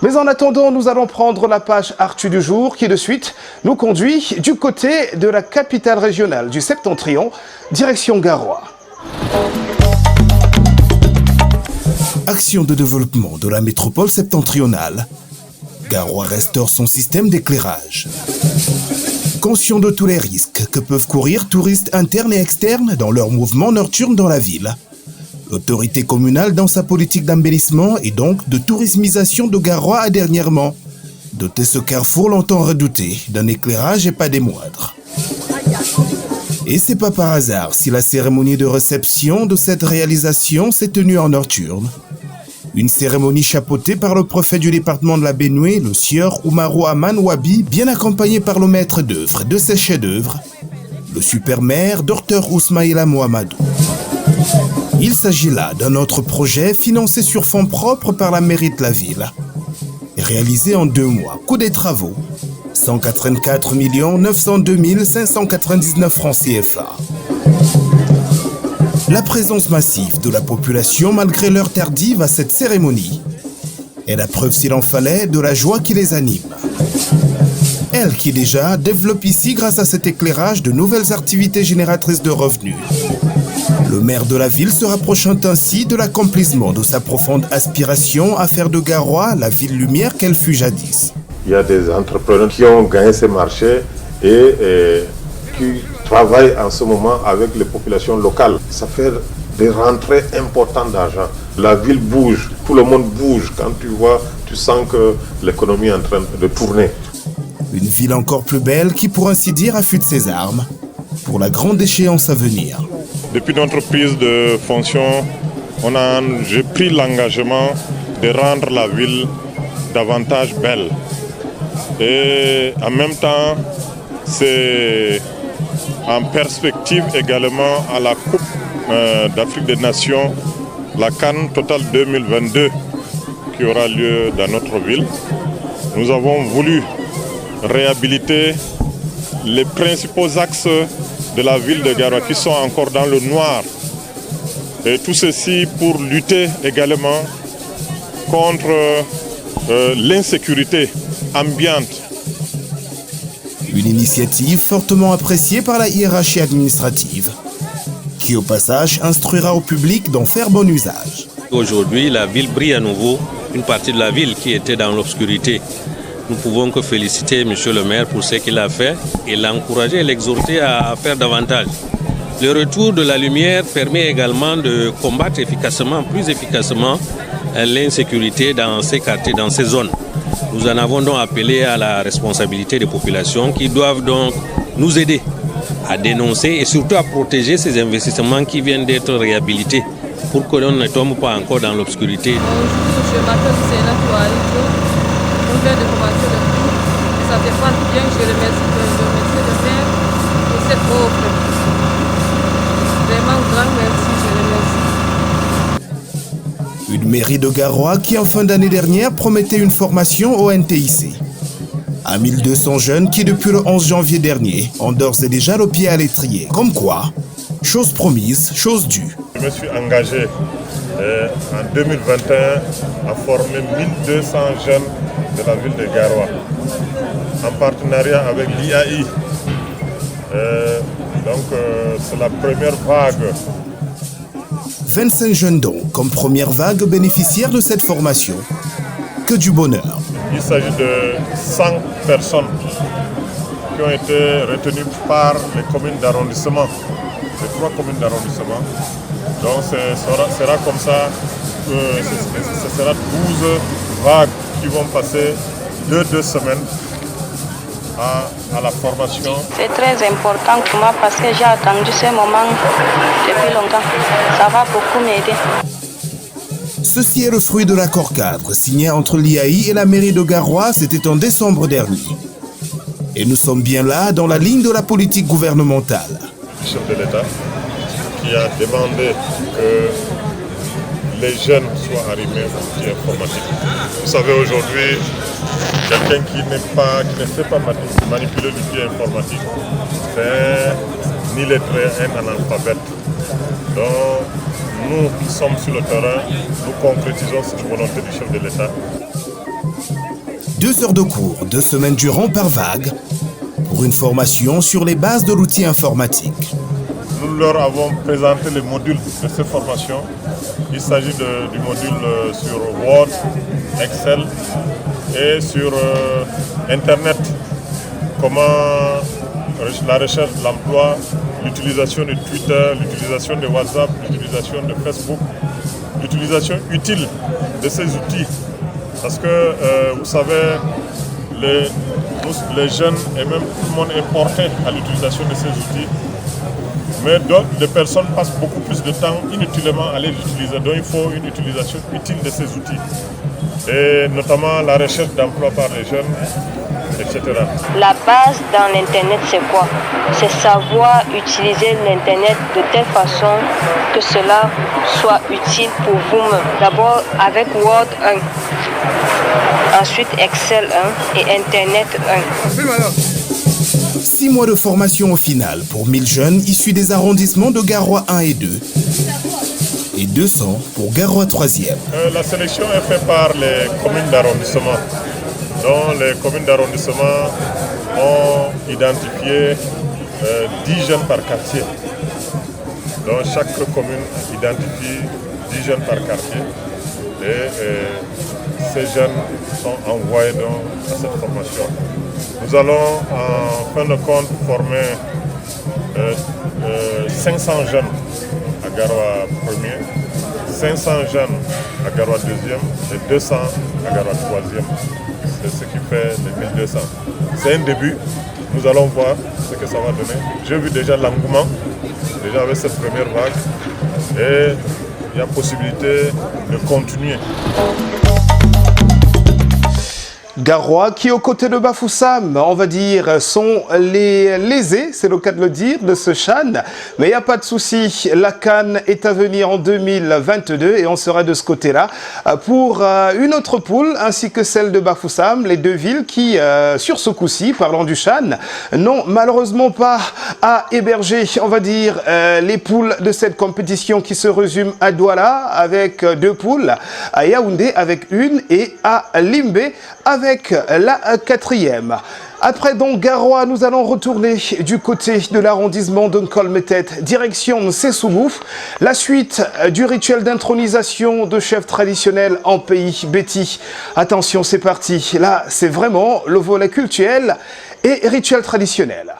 Mais en attendant, nous allons prendre la page Actu du jour qui de suite nous conduit du côté de la capitale régionale du Septentrion, direction Garoua. Action de développement de la métropole septentrionale. Garoua restaure son système d'éclairage. Conscient de tous les risques que peuvent courir touristes internes et externes dans leur mouvement nocturne dans la ville, l'autorité communale, dans sa politique d'embellissement et donc de tourismisation de Garoua, a dernièrement doté ce carrefour longtemps redouté d'un éclairage et pas des moindres. Et c'est pas par hasard si la cérémonie de réception de cette réalisation s'est tenue en nocturne. Une cérémonie chapeautée par le préfet du département de la Benue, le sieur Oumarou Aman Wabi, bien accompagné par le maître d'œuvre de ses chefs-d'œuvre, le super-maire Dr Ousmaïla Mohamedou. Il s'agit là d'un autre projet financé sur fonds propres par la mairie de la ville. Réalisé en 2 mois, coût des travaux, 184 902 599 francs CFA. La présence massive de la population malgré l'heure tardive à cette cérémonie est la preuve, s'il en fallait, de la joie qui les anime. Elle qui déjà développe ici, grâce à cet éclairage, de nouvelles activités génératrices de revenus. Le maire de la ville se rapprochant ainsi de l'accomplissement de sa profonde aspiration à faire de Garoua la ville lumière qu'elle fut jadis. Il y a des entrepreneurs qui ont gagné ces marchés et qui travaillent en ce moment avec les populations locales. Ça fait des rentrées importantes d'argent. La ville bouge, tout le monde bouge. Quand tu vois, tu sens que l'économie est en train de tourner. Une ville encore plus belle qui, pour ainsi dire, affûte ses armes pour la grande échéance à venir. Depuis notre prise de fonction, j'ai pris l'engagement de rendre la ville davantage belle. Et en même temps, c'est en perspective également à la Coupe d'Afrique des Nations, la CAN Total 2022, qui aura lieu dans notre ville. Nous avons voulu réhabiliter les principaux axes de la ville de Garoua qui sont encore dans le noir. Et tout ceci pour lutter également contre l'insécurité ambiante. Une initiative fortement appréciée par la hiérarchie administrative, qui au passage instruira au public d'en faire bon usage. Aujourd'hui, la ville brille à nouveau, une partie de la ville qui était dans l'obscurité. Nous ne pouvons que féliciter M. le maire pour ce qu'il a fait et l'encourager et l'exhorter à faire davantage. Le retour de la lumière permet également de combattre plus efficacement l'insécurité dans ces quartiers, dans ces zones. Nous en avons donc appelé à la responsabilité des populations qui doivent donc nous aider à dénoncer et surtout à protéger ces investissements qui viennent d'être réhabilités pour que l'on ne tombe pas encore dans l'obscurité. Ça fait pas bien, je remercie le maire pour cette offre. Vraiment grand merci, je remercie. Une mairie de Garoua qui en fin d'année dernière promettait une formation au NTIC. À 1200 jeunes qui depuis le 11 janvier dernier ont d'ores et déjà le pied à l'étrier. Comme quoi, chose promise, chose due. Je me suis engagé en 2021 à former 1200 jeunes de la ville de Garoua, en partenariat avec l'IAI. C'est la première vague. 25 jeunes donc, comme première vague bénéficiaires de cette formation. Que du bonheur. Il s'agit de 100 personnes qui ont été retenues par les communes d'arrondissement, les 3 communes d'arrondissement. Donc ce sera comme ça, ce sera 12 vagues qui vont passer 2 semaines à la formation. C'est très important pour moi parce que j'ai attendu ce moment depuis longtemps. Ça va beaucoup m'aider. Ceci est le fruit de l'accord cadre signé entre l'IAI et la mairie de Garoua, c'était en décembre dernier. Et nous sommes bien là dans la ligne de la politique gouvernementale. Le chef de l'État qui a demandé que les jeunes soient arrimés aux outils informatiques. Vous savez, aujourd'hui, quelqu'un qui ne sait pas manipuler l'outil informatique, c'est ni lettré, un analphabète. Donc, nous qui sommes sur le terrain, nous concrétisons cette volonté du chef de l'État. 2 heures de cours, 2 semaines durant par vague, pour une formation sur les bases de l'outil informatique. Nous leur avons présenté les modules de ces formations. Il s'agit du module sur Word, Excel et sur Internet. Comment la recherche de l'emploi, l'utilisation de Twitter, l'utilisation de WhatsApp, l'utilisation de Facebook, l'utilisation utile de ces outils. Parce que vous savez, les jeunes et même tout le monde est porté à l'utilisation de ces outils. Mais les personnes passent beaucoup plus de temps inutilement à les utiliser. Donc il faut une utilisation utile de ces outils. Et notamment la recherche d'emploi par les jeunes, etc. La base dans l'Internet, c'est quoi? C'est savoir utiliser l'Internet de telle façon que cela soit utile pour vous-même. D'abord avec Word 1, ensuite Excel 1 et Internet 1. 6 mois de formation au final pour 1000 jeunes issus des arrondissements de Garoua 1 et 2 et 200 pour Garoua 3e. La sélection est faite par les communes d'arrondissement. Donc les communes d'arrondissement ont identifié 10 jeunes par quartier. Donc chaque commune identifie 10 jeunes par quartier et ces jeunes sont envoyés donc à cette formation. Nous allons en fin de compte former 500 jeunes à Garoua 1er, 500 jeunes à Garoua 2e et 200 à Garoua 3e. C'est ce qui fait les 1200. C'est un début. Nous allons voir ce que ça va donner. J'ai vu déjà l'engouement, déjà avec cette première vague. Et il y a possibilité de continuer. Garoua qui, aux côtés de Bafoussam, on va dire, sont les lésés, c'est le cas de le dire, de ce CHAN. Mais il n'y a pas de souci, la CAN est à venir en 2022 et on sera de ce côté-là pour une autre poule ainsi que celle de Bafoussam, les deux villes qui, sur ce coup-ci, parlant du CHAN, n'ont malheureusement pas à héberger, on va dire, les poules de cette compétition qui se résume à Douala avec 2 poules, à Yaoundé avec 1 et à Limbé avec la 4e. Après donc Garoua, nous allons retourner du côté de l'arrondissement de Nkolmetet, direction Sessoubouf, la suite du rituel d'intronisation de chefs traditionnels en pays Béti. Attention, c'est parti. Là, c'est vraiment le volet cultuel et rituel traditionnel.